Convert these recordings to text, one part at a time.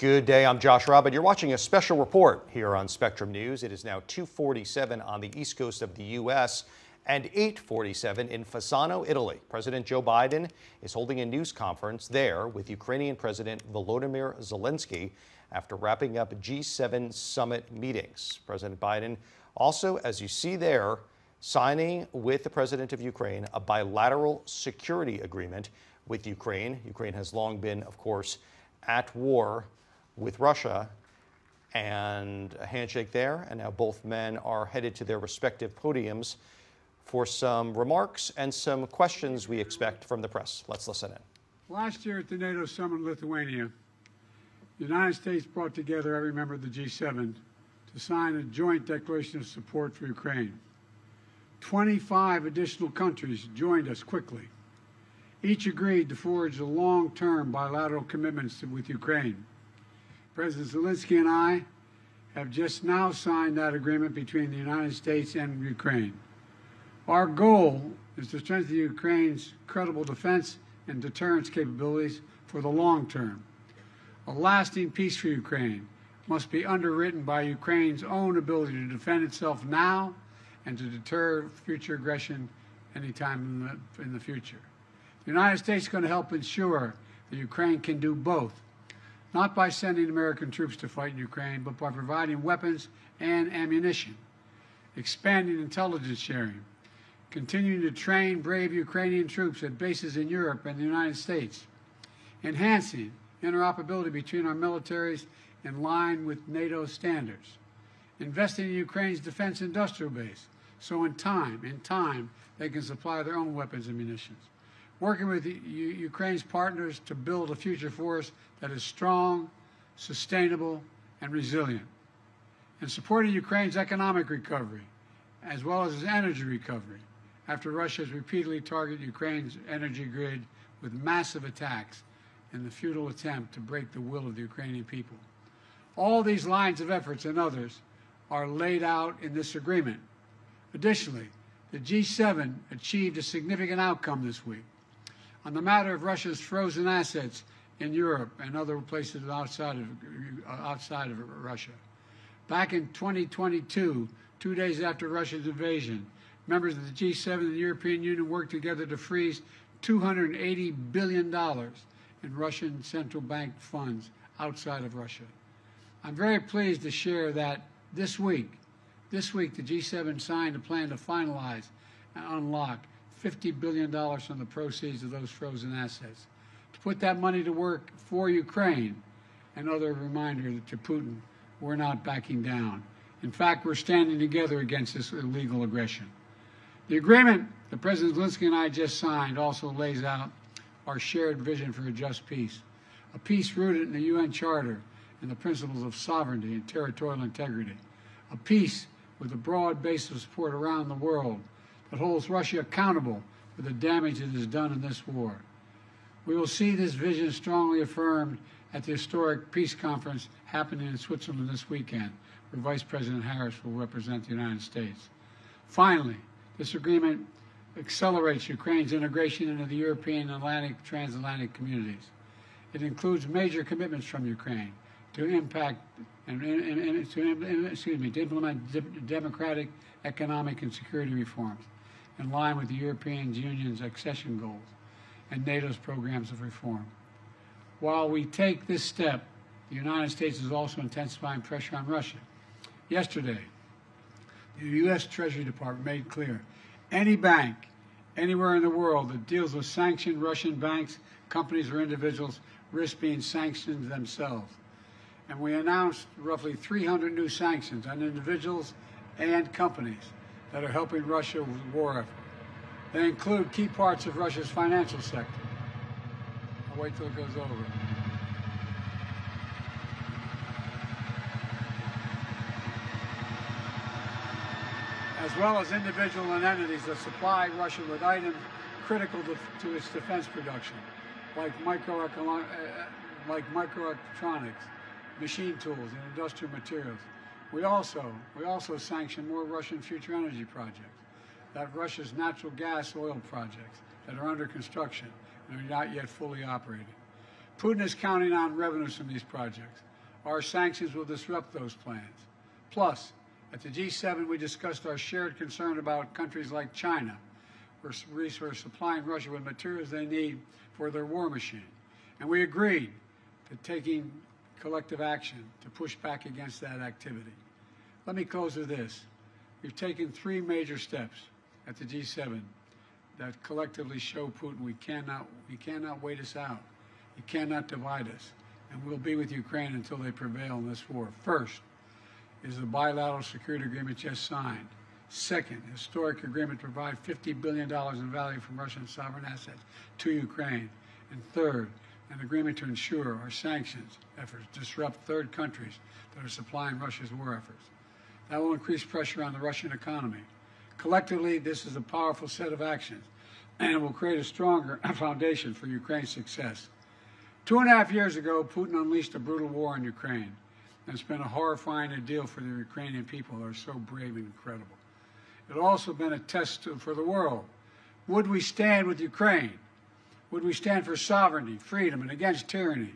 Good day, I'm Josh Robin. You're watching a special report here on Spectrum News. It is now 2:47 on the east coast of the U.S. and 8:47 in Fasano, Italy. President Joe Biden is holding a news conference there with Ukrainian President Volodymyr Zelenskyy after wrapping up G7 summit meetings. President Biden also, as you see there, signing with the president of Ukraine a bilateral security agreement with Ukraine. Ukraine has long been, of course, at war with Russia, and a handshake there. And now both men are headed to their respective podiums for some remarks and some questions we expect from the press. Let's listen in. Last year at the NATO summit in Lithuania, the United States brought together every member of the G7 to sign a joint declaration of support for Ukraine. 25 additional countries joined us quickly. Each agreed to forge a long-term bilateral commitments with Ukraine. President Zelenskyy and I have just now signed that agreement between the United States and Ukraine. Our goal is to strengthen Ukraine's credible defense and deterrence capabilities for the long term. A lasting peace for Ukraine must be underwritten by Ukraine's own ability to defend itself now and to deter future aggression anytime in the future. The United States is going to help ensure that Ukraine can do both, not by sending American troops to fight in Ukraine, but by providing weapons and ammunition, expanding intelligence sharing, continuing to train brave Ukrainian troops at bases in Europe and the United States, enhancing interoperability between our militaries in line with NATO standards, investing in Ukraine's defense industrial base so in time, they can supply their own weapons and munitions, working with Ukraine's partners to build a future force that is strong, sustainable, and resilient, and supporting Ukraine's economic recovery, as well as its energy recovery, after Russia has repeatedly targeted Ukraine's energy grid with massive attacks in the futile attempt to break the will of the Ukrainian people. All these lines of efforts and others are laid out in this agreement. Additionally, the G7 achieved a significant outcome this week on the matter of Russia's frozen assets in Europe and other places outside of Russia. Back in 2022, 2 days after Russia's invasion, members of the G7 and the European Union worked together to freeze $280 billion in Russian central bank funds outside of Russia. I'm very pleased to share that this week, the G7 signed a plan to finalize and unlock $50 billion from the proceeds of those frozen assets, to put that money to work for Ukraine. Another reminder to Putin, we're not backing down. In fact, we're standing together against this illegal aggression. The agreement that President Zelenskyy and I just signed also lays out our shared vision for a just peace, a peace rooted in the UN Charter and the principles of sovereignty and territorial integrity, a peace with a broad base of support around the world that holds Russia accountable for the damage it has done in this war. We will see this vision strongly affirmed at the historic peace conference happening in Switzerland this weekend, where Vice President Harris will represent the United States. Finally, this agreement accelerates Ukraine's integration into the European and transatlantic communities. It includes major commitments from Ukraine to implement democratic, economic, and security reforms in line with the European Union's accession goals and NATO's programs of reform. While we take this step, the United States is also intensifying pressure on Russia. Yesterday, the U.S. Treasury Department made clear any bank anywhere in the world that deals with sanctioned Russian banks, companies, or individuals risk being sanctioned themselves. And we announced roughly 300 new sanctions on individuals and companies that are helping Russia with the war effort. They include key parts of Russia's financial sector. I'll wait till it goes over. As well as individual and entities that supply Russia with items critical to its defense production, like microelectronics, machine tools, and industrial materials. We also sanction more Russian future energy projects, that Russia's natural gas oil projects that are under construction and are not yet fully operating. Putin is counting on revenues from these projects. Our sanctions will disrupt those plans. Plus, at the G7, we discussed our shared concern about countries like China, where we're supplying Russia with materials they need for their war machine. And we agreed to taking collective action to push back against that activity. Let me close with this. We've taken 3 major steps at the G7 that collectively show Putin we cannot wait us out. He cannot divide us. And we'll be with Ukraine until they prevail in this war. First is the bilateral security agreement just signed. Second, historic agreement to provide $50 billion in value from Russian sovereign assets to Ukraine. And third, an agreement to ensure our sanctions efforts disrupt third countries that are supplying Russia's war efforts. That will increase pressure on the Russian economy. Collectively, this is a powerful set of actions, and it will create a stronger foundation for Ukraine's success. 2.5 years ago, Putin unleashed a brutal war on Ukraine, and it's been a horrifying ordeal for the Ukrainian people who are so brave and incredible. It's also been a test for the world. Would we stand with Ukraine? Would we stand for sovereignty, freedom, and against tyranny?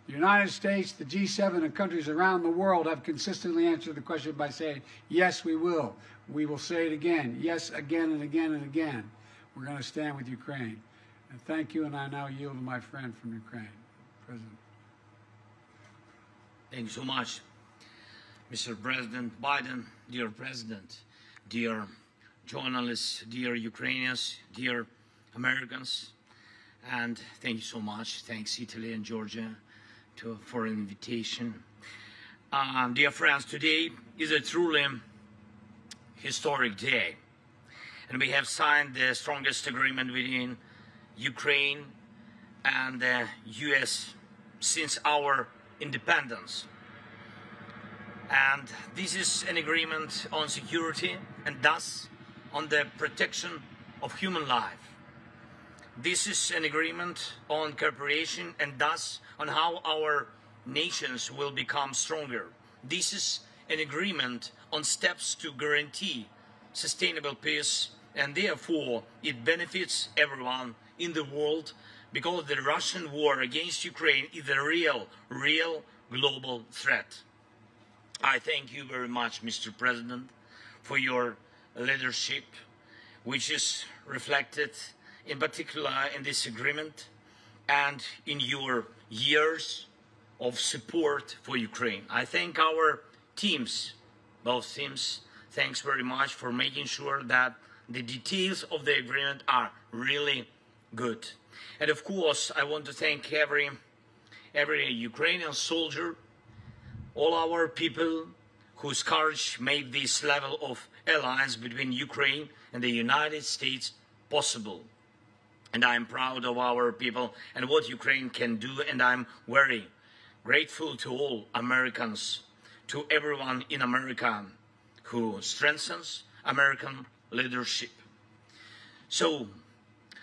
The United States, the G7, and countries around the world have consistently answered the question by saying, yes, we will. We will say it again. Yes, again and again and again. We're going to stand with Ukraine. And thank you, and I now yield to my friend from Ukraine, President. Thank you so much, Mr. President Biden, dear President, dear journalists, dear Ukrainians, dear Americans, and thank you so much. Thanks, Italy and Georgia, for an invitation. Dear friends, today is a truly historic day, and we have signed the strongest agreement between Ukraine and the U.S. since our independence. And this is an agreement on security and thus on the protection of human life. This is an agreement on cooperation and thus on how our nations will become stronger. This is an agreement on steps to guarantee sustainable peace, and therefore it benefits everyone in the world, because the Russian war against Ukraine is a real global threat. I thank you very much, Mr. President, for your leadership, which is reflected in particular in this agreement and in your years of support for Ukraine. I thank our teams, both teams. Thanks very much for making sure that the details of the agreement are really good. And of course, I want to thank every Ukrainian soldier, all our people whose courage made this level of alliance between Ukraine and the United States possible. And I'm proud of our people and what Ukraine can do, and I'm very grateful to all Americans, to everyone in America who strengthens American leadership. So,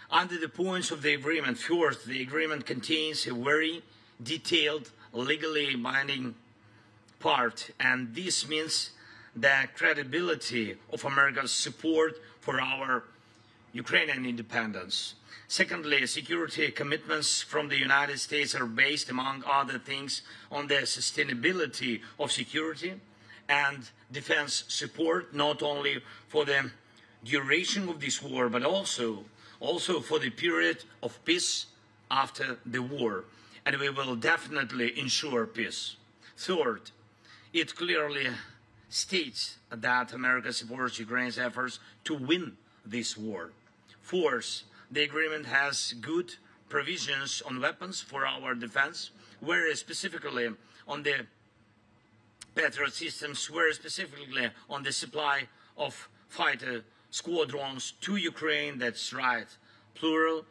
under the points of the agreement, first, the agreement contains a very detailed, legally binding part, and this means the credibility of America's support for our Ukrainian independence. Secondly, security commitments from the United States are based, among other things, on the sustainability of security and defense support, not only for the duration of this war, but also for the period of peace after the war. And we will definitely ensure peace. Third, it clearly states that America supports Ukraine's efforts to win this war. Fourth, the agreement has good provisions on weapons for our defense, whereas specifically on the Patriot systems, whereas specifically on the supply of fighter squadrons to Ukraine. That's right, plural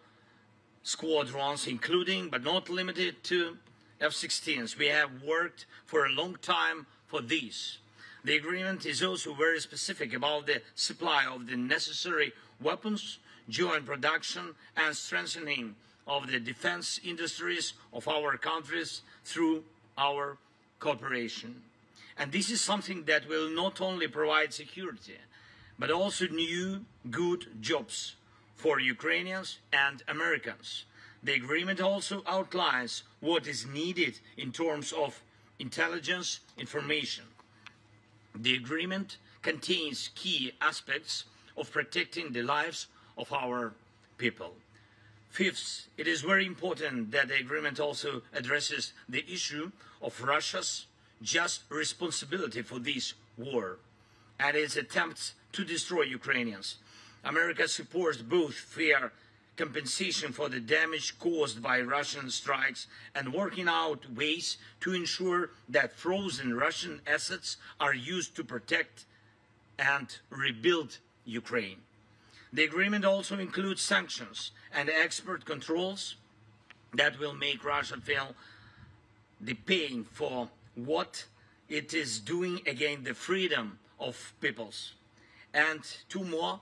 squadrons, including but not limited to F-16s. We have worked for a long time for this. The agreement is also very specific about the supply of the necessary weapons, joint production and strengthening of the defense industries of our countries through our cooperation. And this is something that will not only provide security, but also new, good jobs for Ukrainians and Americans. The agreement also outlines what is needed in terms of intelligence information. The agreement contains key aspects of protecting the lives of our people. Fifth, it is very important that the agreement also addresses the issue of Russia's just responsibility for this war and its attempts to destroy Ukrainians. America supports both fair compensation for the damage caused by Russian strikes and working out ways to ensure that frozen Russian assets are used to protect and rebuild Ukraine. The agreement also includes sanctions and export controls that will make Russia feel the pain for what it is doing against the freedom of peoples. And two more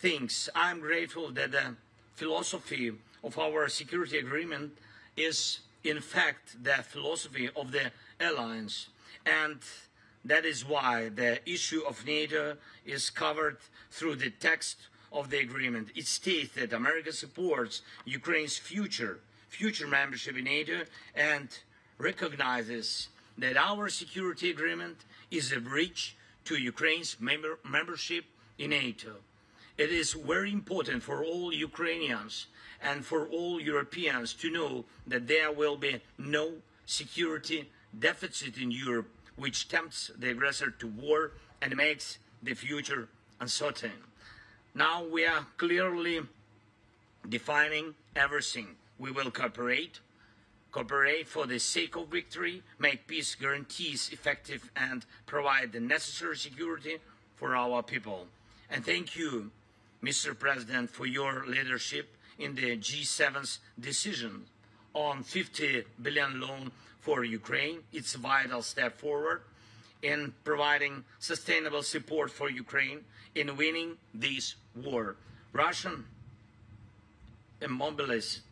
things. I'm grateful that the philosophy of our security agreement is in fact the philosophy of the alliance, and that is why the issue of NATO is covered through the text of the agreement. It states that America supports Ukraine's future membership in NATO and recognizes that our security agreement is a bridge to Ukraine's membership in NATO. It is very important for all Ukrainians and for all Europeans to know that there will be no security deficit in Europe, which tempts the aggressor to war and makes the future uncertain. Now we are clearly defining everything. We will cooperate for the sake of victory, make peace guarantees effective, and provide the necessary security for our people. And thank you, Mr. President, for your leadership in the G7's decision on 50 billion loan for Ukraine. It's a vital step forward in providing sustainable support for Ukraine in winning this war. Russian immobilized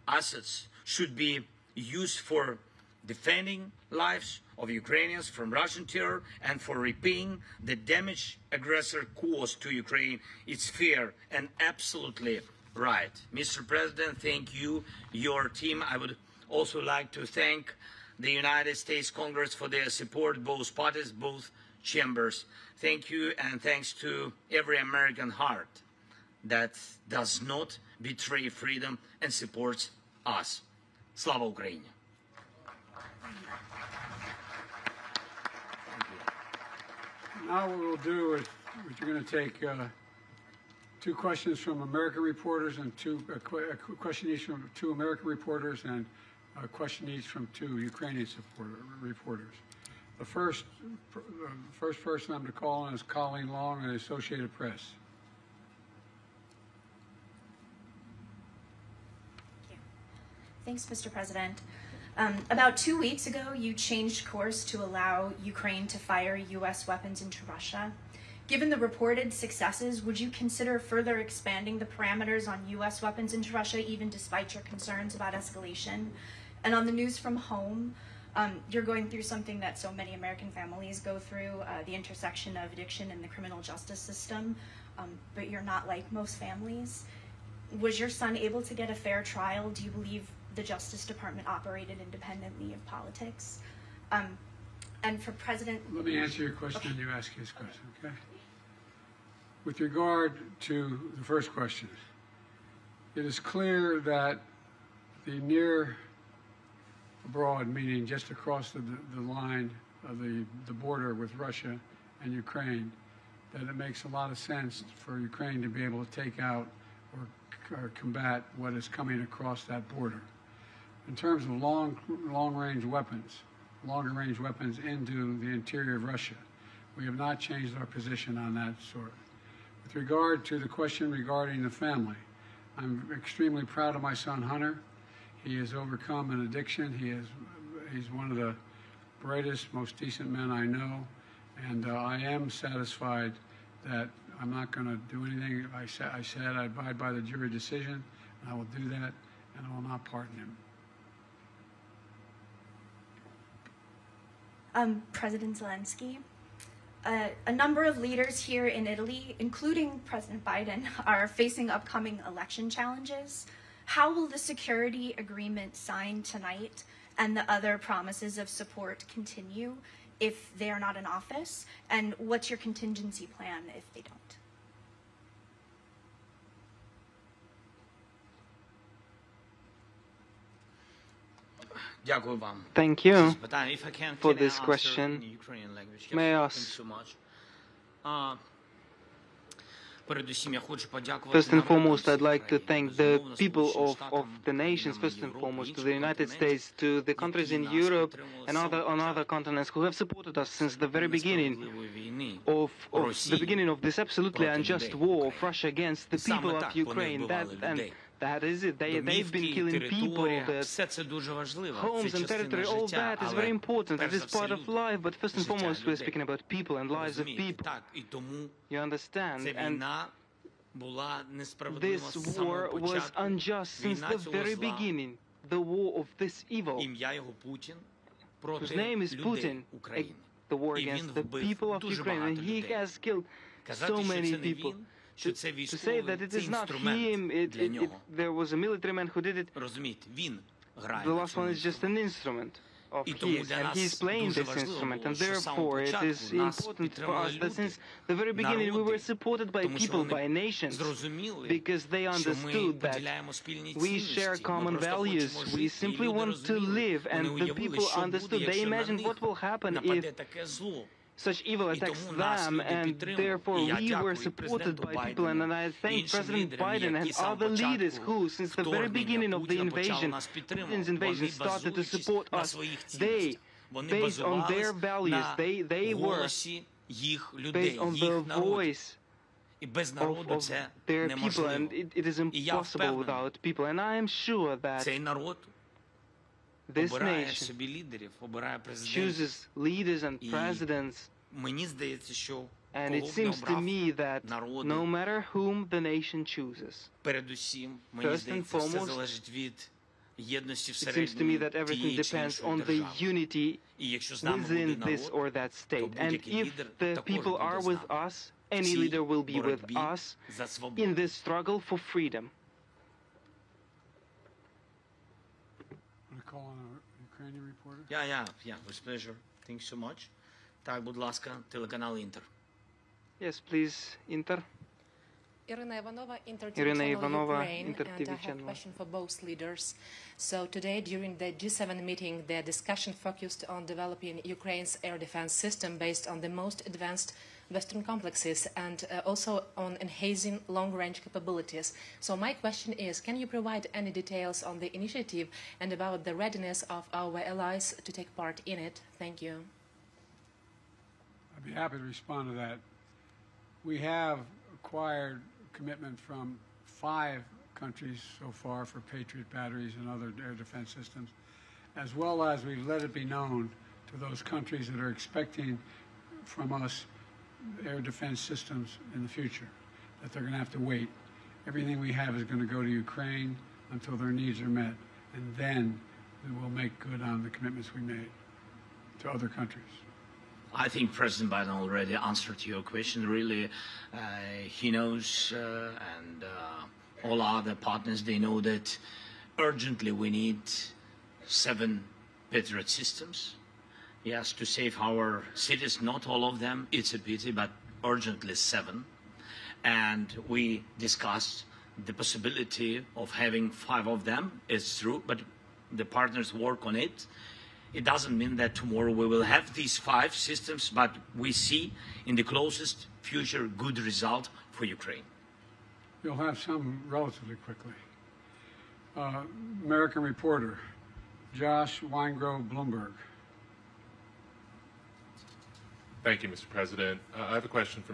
assets should be used for defending lives of Ukrainians from Russian terror and for repaying the damage aggressor caused to Ukraine. It's fair and absolutely right. Mr. President, thank you, your team. I would also like to thank the United States Congress for their support, both parties, both chambers. Thank you, and thanks to every American heart that does not betray freedom and supports us. Slava Ukraini! Now what we'll do is we're going to take two questions from American reporters and a question each from two American reporters and a question each from two Ukrainian reporters. The first person I'm to call on is Colleen Long of the Associated Press. Thank you. Thanks, Mr. President. About 2 weeks ago, you changed course to allow Ukraine to fire U.S. weapons into Russia. Given the reported successes, would you consider further expanding the parameters on U.S. weapons into Russia, even despite your concerns about escalation? And on the news from home, you're going through something that so many American families go through, the intersection of addiction and the criminal justice system, but you're not like most families. Was your son able to get a fair trial? Do you believe the Justice Department operated independently of politics? And for President... Let me answer your question and you ask his question, okay? With regard to the first question, it is clear that the near abroad, meaning just across the line of the border with Russia and Ukraine, that it makes a lot of sense for Ukraine to be able to take out or combat what is coming across that border. In terms of long-range weapons, longer-range weapons into the interior of Russia, we have not changed our position on that sort. With regard to the question regarding the family, I'm extremely proud of my son Hunter. He has overcome an addiction. He's one of the brightest, most decent men I know, and I am satisfied that I'm not going to do anything. I said I abide by the jury decision, and I will do that, and I will not pardon him. President Zelenskyy, a number of leaders here in Italy, including President Biden, are facing upcoming election challenges. How will the security agreement signed tonight and the other promises of support continue if they are not in office? And what's your contingency plan if they don't? Thank you for this question. May I ask? First and foremost, I'd like to thank the people of the nations, first and foremost, to the United States, to the countries in Europe and on other continents who have supported us since the very beginning of this absolutely unjust war of Russia against the people of Ukraine. That is it. They've been killing people, homes and territory. All that is very important. It is part of life. But first and foremost, we're speaking about people and lives of people. You understand? And this war was unjust since the very beginning. The war of this evil, whose name is Putin, the war against the people of Ukraine. And he has killed so many people. To say that it is not him, there was a military man who did it. The last one is just an instrument of his, and he's playing this instrument, and therefore it is important for us that since the very beginning we were supported by people, by nations, because they understood that we share common values. We simply want to live, and the people understood. They imagined what will happen if such evil attacks them, and therefore we were supported by people. And I thank President Biden and other leaders who, since the very beginning of the invasion, Putin's invasion, started to support us. They, based on their values, they were based on the voice of their people, and it is impossible without people. And I am sure that this nation chooses leaders and presidents, and it seems to me that no matter whom the nation chooses, first and foremost, it seems to me that everything depends on the unity within this or that state. And if the people are with us, any leader will be with us in this struggle for freedom. Call on a Ukrainian reporter? Yeah, with pleasure. Thank you so much. Так, будь ласка, телеканал Інтер. Yes, please, Inter. Irina Ivanova, Ukraine, and I have a question for both leaders. So today, during the G7 meeting, the discussion focused on developing Ukraine's air defense system based on the most advanced Western complexes and also on enhancing long-range capabilities. So my question is, can you provide any details on the initiative and about the readiness of our allies to take part in it? Thank you. I'd be happy to respond to that. We have acquired commitment from 5 countries so far for Patriot batteries and other air defense systems, as well as we've let it be known to those countries that are expecting from us air defense systems in the future, that they're going to have to wait. Everything we have is going to go to Ukraine until their needs are met, and then we'll make good on the commitments we made to other countries. I think President Biden already answered your question. Really, he knows, and all other partners, they know that urgently we need 7 Patriot systems. Yes, to save our cities, not all of them, it's a pity, but urgently 7. And we discussed the possibility of having 5 of them. It's true, but the partners work on it. It doesn't mean that tomorrow we will have these 5 systems, but we see in the closest future good result for Ukraine. You'll have some relatively quickly. American reporter, Josh Weingrove, Bloomberg. Thank you, Mr. President. I have a question for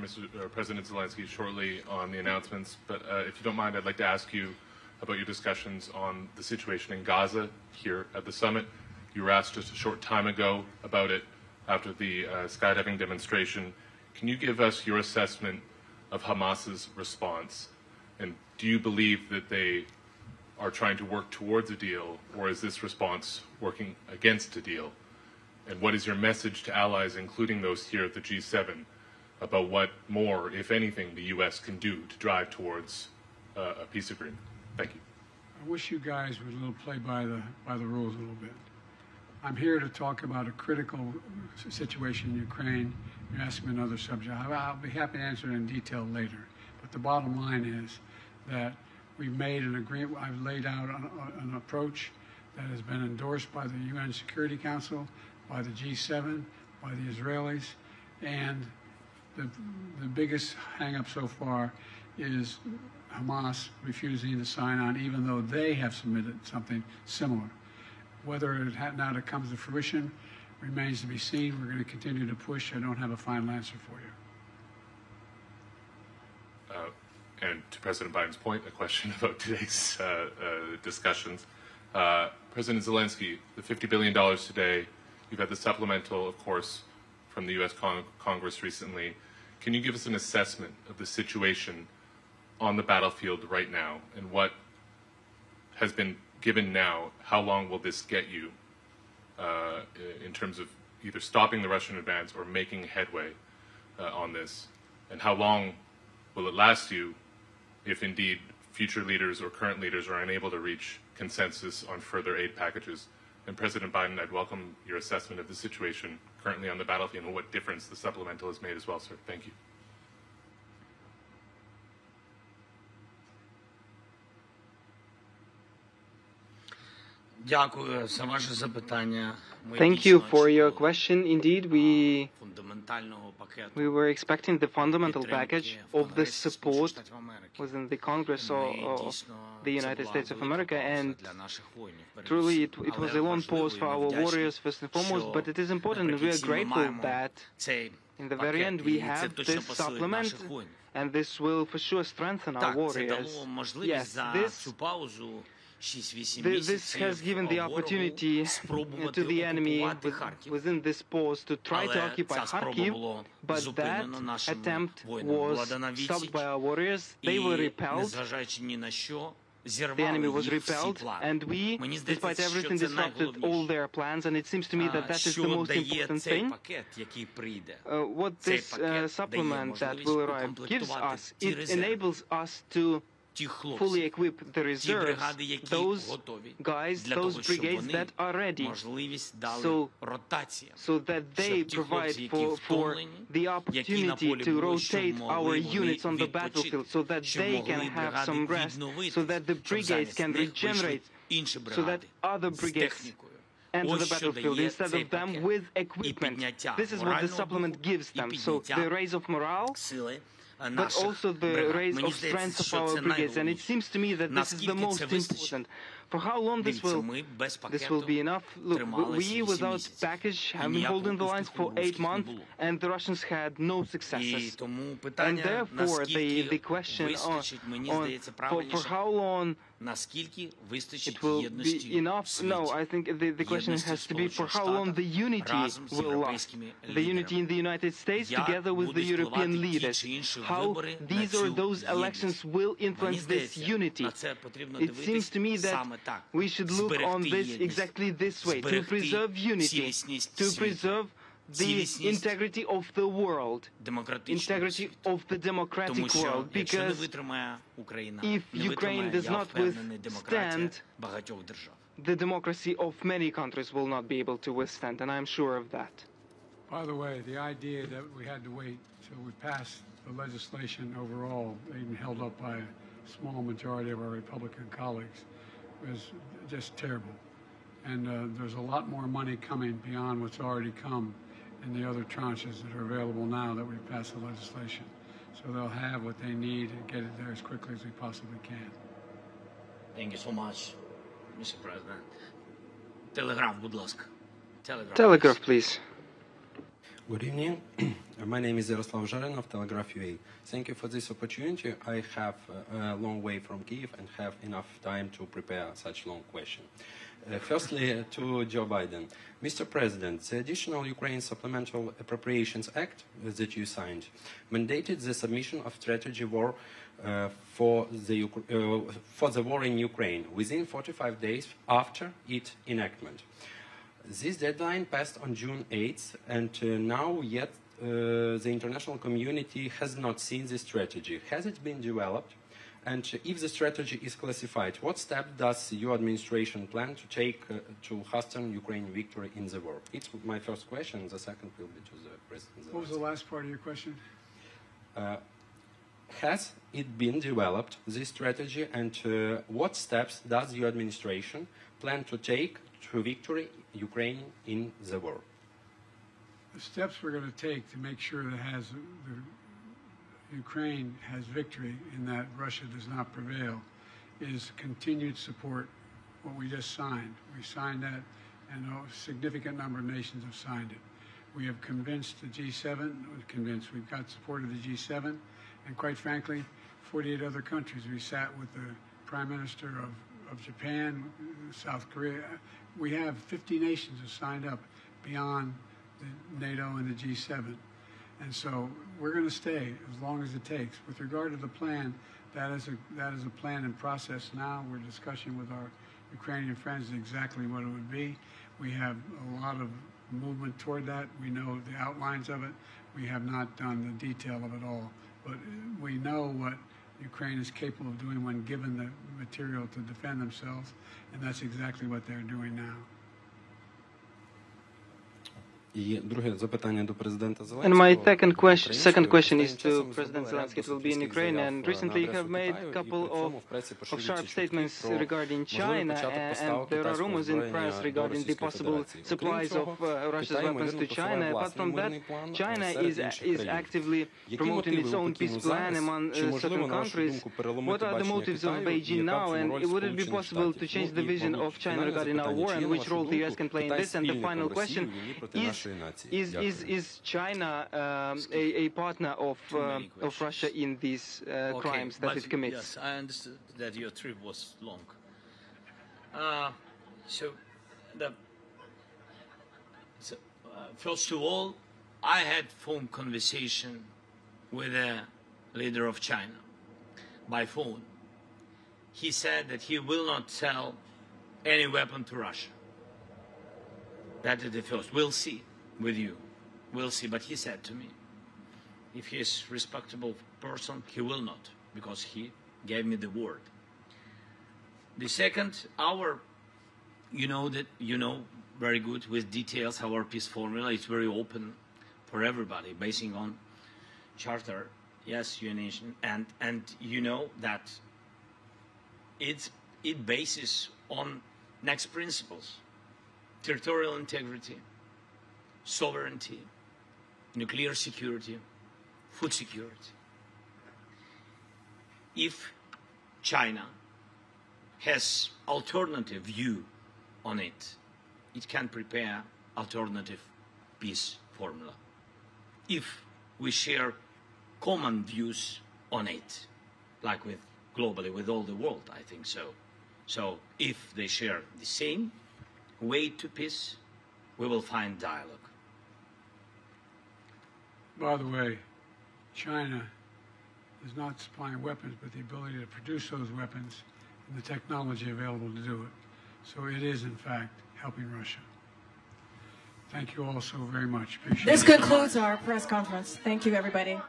President Zelenskyy shortly on the announcements, but if you don't mind, I'd like to ask you about your discussions on the situation in Gaza here at the summit. You were asked just a short time ago about it after the skydiving demonstration. Can you give us your assessment of Hamas's response? And do you believe that they are trying to work towards a deal, or is this response working against a deal? And what is your message to allies, including those here at the G7, about what more, if anything, the U.S. can do to drive towards a peace agreement? Thank you. I wish you guys would play by the rules a little bit. I'm here to talk about a critical situation in Ukraine. You ask me another subject. I'll be happy to answer it in detail later. But the bottom line is that we've made an agreement. I've laid out an approach that has been endorsed by the UN Security Council, by the G7, by the Israelis, and the biggest hang-up so far is Hamas refusing to sign on, even though they have submitted something similar. Whether it now comes to fruition remains to be seen. We're going to continue to push. I don't have a final answer for you. And to President Biden's point, a question about today's discussions. President Zelenskyy, the $50 billion today, you've had the supplemental, of course, from the U.S. Congress recently. Can you give us an assessment of the situation on the battlefield right now and what has been given now? How long will this get you in terms of either stopping the Russian advance or making headway on this? And how long will it last you if indeed future leaders or current leaders are unable to reach consensus on further aid packages? And President Biden, I'd welcome your assessment of the situation currently on the battlefield and what difference the supplemental has made as well, sir. Thank you. Thank you for your question. Indeed, we were expecting the fundamental package of the support within the Congress of the United States of America, and truly it was a long pause for our warriors first and foremost, but it is important, and we are grateful that in the very end we have this supplement, and this will for sure strengthen our warriors. Yes, this has given the opportunity to the enemy within this pause to try to occupy Kyiv, but that attempt was stopped by our warriors. They were repelled. The enemy was repelled, and we, despite everything, disrupted all their plans, and it seems to me that that is the most important thing. What this supplement that will arrive gives us, it enables us to fully equip the reserves, those guys, those brigades that are ready, so that they provide for the opportunity to rotate our units on the battlefield, so that they can have some rest, so that the brigades can regenerate, so that other brigades enter the battlefield instead of them with equipment. This is what the supplement gives them. So the raise of morale, but also the raise of strength of our brigades, and it seems to me that this is the most important. For how long this will be enough? Look, we without package have been holding the lines for 8 months, and the Russians had no successes. And therefore, the question on for how long it will be enough? No, I think the question has to be for how long the unity will last. The unity in the United States together with the European leaders. How these or those elections will influence this unity. It seems to me that we should look on this exactly this way, to preserve unity, to preserve the integrity of the world, integrity of the democratic world, because if Ukraine does not withstand, the democracy of many countries will not be able to withstand, and I'm sure of that. By the way, the idea that we had to wait till we passed the legislation overall, even held up by a small majority of our Republican colleagues, was just terrible. And there's a lot more money coming beyond what's already come in the other tranches that are available now that we've passed the legislation. So they'll have what they need and get it there as quickly as we possibly can. Thank you so much, Mr. President. Telegraph, будь ласка. Telegraph, please. Good evening. My name is Yaroslav Zharin of Telegraph UA. Thank you for this opportunity. I have a long way from Kyiv and have enough time to prepare such long question. Firstly, to Joe Biden. Mr. President, the additional Ukraine Supplemental Appropriations Act that you signed mandated the submission of strategy war for the war in Ukraine within 45 days after its enactment. This deadline passed on June 8th, and now yet the international community has not seen this strategy. Has it been developed? And if the strategy is classified, what step does your administration plan to take to hasten Ukrainian victory in the war? It's my first question. The second will be to the President. What was the last part of your question? Has it been developed, this strategy, and what steps does your administration plan to take to victory Ukraine in the war? The steps we're going to take to make sure that Ukraine has victory and that Russia does not prevail is continued support, what we just signed. We signed that, and a significant number of nations have signed it. We have convinced the G7, we've got support of the G7, and quite frankly, 48 other countries. We sat with the Prime Minister of Japan, South Korea. We have 50 nations have signed up beyond the NATO and the G7. And so we're going to stay as long as it takes. With regard to the plan, that is a plan in process now. We're discussing with our Ukrainian friends exactly what it would be. We have a lot of movement toward that. We know the outlines of it. We have not done the detail of it all. But we know what Ukraine is capable of doing when given the material to defend themselves, and that's exactly what they're doing now. And my second question is to President Zelenskyy. It will be in Ukraine. And recently you have made a couple of sharp statements regarding China, and there are rumors in press regarding the possible supplies of Russia's weapons to China. Apart from that, China is actively promoting its own peace plan among certain countries. What are the motives of Beijing now, and would it be possible to change the vision of China regarding our war, and which role the US can play in this? And the final question is China a partner of Russia in these crimes that it commits? Yes, I understood that your trip was long. First of all, I had phone conversation with a leader of China by phone. He said that he will not sell any weapon to Russia. That is the first. We'll see with you. We'll see. But he said to me, if he is a respectable person, he will not, because he gave me the word. The second, you know very good with details our peace formula. It's very open for everybody, basing on charter, yes, UN, and you know that it bases on next principles: territorial integrity, sovereignty, nuclear security, food security. If China has alternative view on it, it can prepare alternative peace formula. If we share common views on it, like with globally with all the world, I think so. So if they share the same way to peace, we will find dialogue. By the way, China is not supplying weapons, but the ability to produce those weapons and the technology available to do it. So it is, in fact, helping Russia. Thank you all so very much. Appreciate This it. concludes our press conference. Thank you, everybody.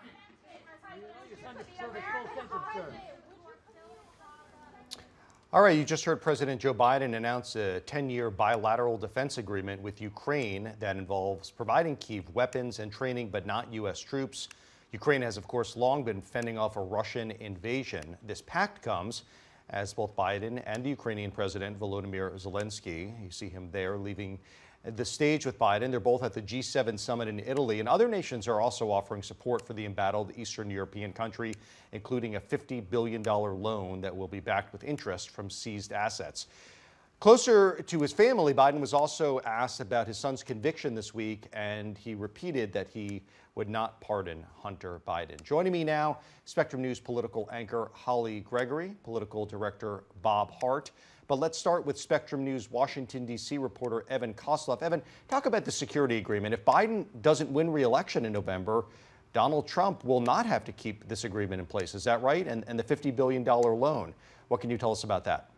All right, you just heard President Joe Biden announce a 10-year bilateral defense agreement with Ukraine that involves providing Kyiv weapons and training, but not U.S. troops. Ukraine has, of course, long been fending off a Russian invasion. This pact comes as both Biden and the Ukrainian President Volodymyr Zelenskyy, you see him there leaving the stage with Biden. They're both at the G7 summit in Italy, and other nations are also offering support for the embattled Eastern European country, including a $50 billion loan that will be backed with interest from seized assets. Closer to his family, Biden was also asked about his son's conviction this week, and he repeated that he would not pardon Hunter Biden. Joining me now, Spectrum News political anchor Holly Gregory, political director Bob Hart. But let's start with Spectrum News Washington, D.C. reporter Evan Kosloff. Evan, talk about the security agreement. If Biden doesn't win re-election in November, Donald Trump will not have to keep this agreement in place. Is that right? And the $50 billion loan. What can you tell us about that?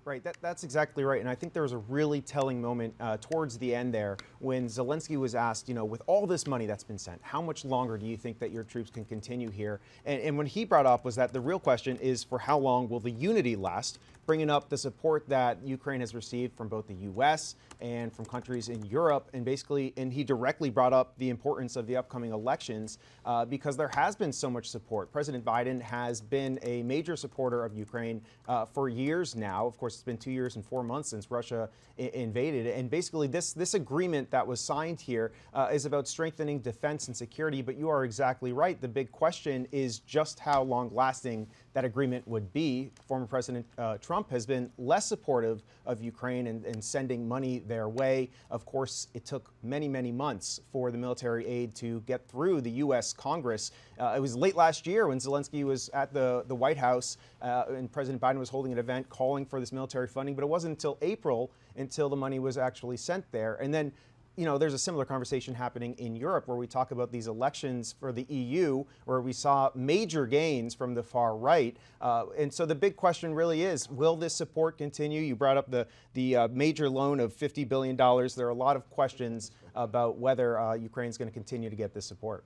Right, that's exactly right. And I think there was a really telling moment towards the end there when Zelenskyy was asked, you know, with all this money that's been sent, how much longer do you think that your troops can continue here? And what he brought up was that the real question is for how long will the unity last, bringing up the support that Ukraine has received from both the U.S. and from countries in Europe. And basically, and he directly brought up the importance of the upcoming elections because there has been so much support. President Biden has been a major supporter of Ukraine for years now. Of course, it's been 2 years and 4 months since Russia invaded. And basically, this agreement that was signed here is about strengthening defense and security. But you are exactly right. The big question is just how long lasting that agreement would be. Former President Trump has been less supportive of Ukraine and sending money their way. Of course, it took many, many months for the military aid to get through the U.S. Congress. It was late last year when Zelenskyy was at the White House and President Biden was holding an event calling for this military funding, but it wasn't until April until the money was actually sent there. And then, you know, there's a similar conversation happening in Europe where we talk about these elections for the EU, where we saw major gains from the far right. And so the big question really is, will this support continue? You brought up the major loan of $50 billion. There are a lot of questions about whether Ukraine's going to continue to get this support.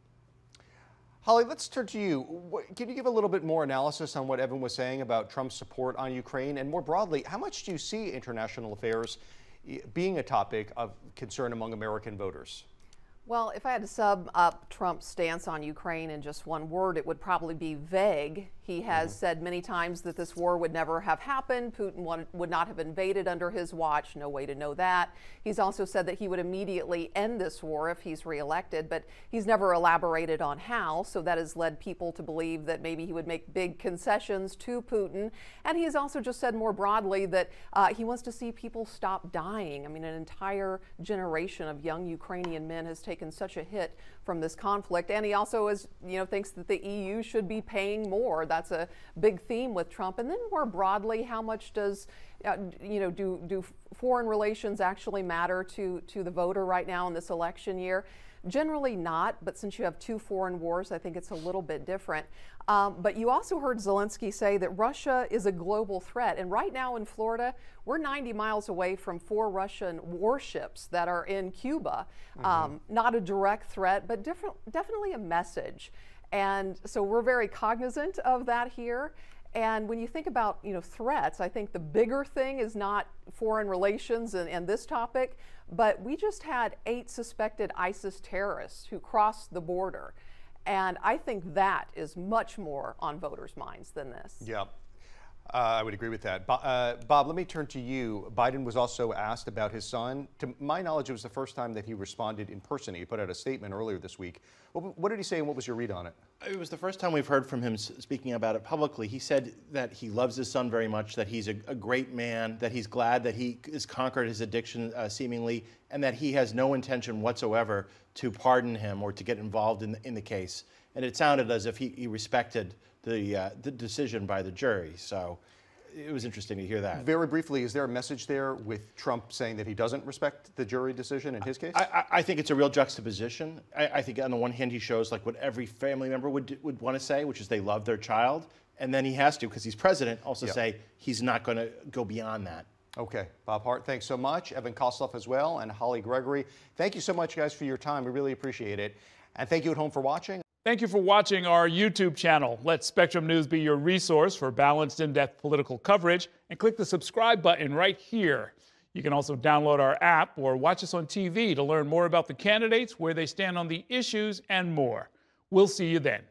Holly, let's turn to you. Can you give a little bit more analysis on what Evan was saying about Trump's support on Ukraine? And more broadly, how much do you see international affairs being a topic of concern among American voters? Well, if I had to sum up Trump's stance on Ukraine in just one word, it would probably be vague. He has said many times that this war would never have happened. Putin would not have invaded under his watch. No way to know that. He's also said that he would immediately end this war if he's reelected, but he's never elaborated on how. So that has led people to believe that maybe he would make big concessions to Putin. And he has also just said more broadly that he wants to see people stop dying. I mean, an entire generation of young Ukrainian men has taken such a hit from this conflict. And he also thinks that the EU should be paying more. That's a big theme with Trump. And then more broadly, how much does, do foreign relations actually matter to the voter right now in this election year? Generally not, but since you have two foreign wars, I think it's a little bit different. But you also heard Zelenskyy say that Russia is a global threat. And right now in Florida, we're 90 miles away from 4 Russian warships that are in Cuba. Not a direct threat, but definitely a message. And so we're very cognizant of that here. And when you think about threats, I think the bigger thing is not foreign relations and this topic, but we just had 8 suspected ISIS terrorists who crossed the border. And I think that is much more on voters' minds than this. Yeah. I would agree with that. Bob, let me turn to you. Biden was also asked about his son. To my knowledge, it was the first time that he responded in person. He put out a statement earlier this week. What did he say and what was your read on it? It was the first time we've heard from him speaking about it publicly. He said that he loves his son very much, that he's a great man, that he's glad that he has conquered his addiction seemingly, and that he has no intention whatsoever to pardon him or to get involved in the case. And it sounded as if he respected the decision by the jury. So it was interesting to hear that. Very briefly, is there a message there with Trump saying that he doesn't respect the jury decision in his case? I think it's a real juxtaposition. I think on the one hand, he shows like what every family member would want to say, which is they love their child. And then he has to, because he's president, also say he's not going to go beyond that. Okay. Bob Hart, thanks so much. Evan Kosloff as well, and Holly Gregory. Thank you so much, guys, for your time. We really appreciate it. And thank you at home for watching. Thank you for watching our YouTube channel. Let Spectrum News be your resource for balanced, in-depth political coverage, and click the subscribe button right here. You can also download our app or watch us on TV to learn more about the candidates, where they stand on the issues, and more. We'll see you then.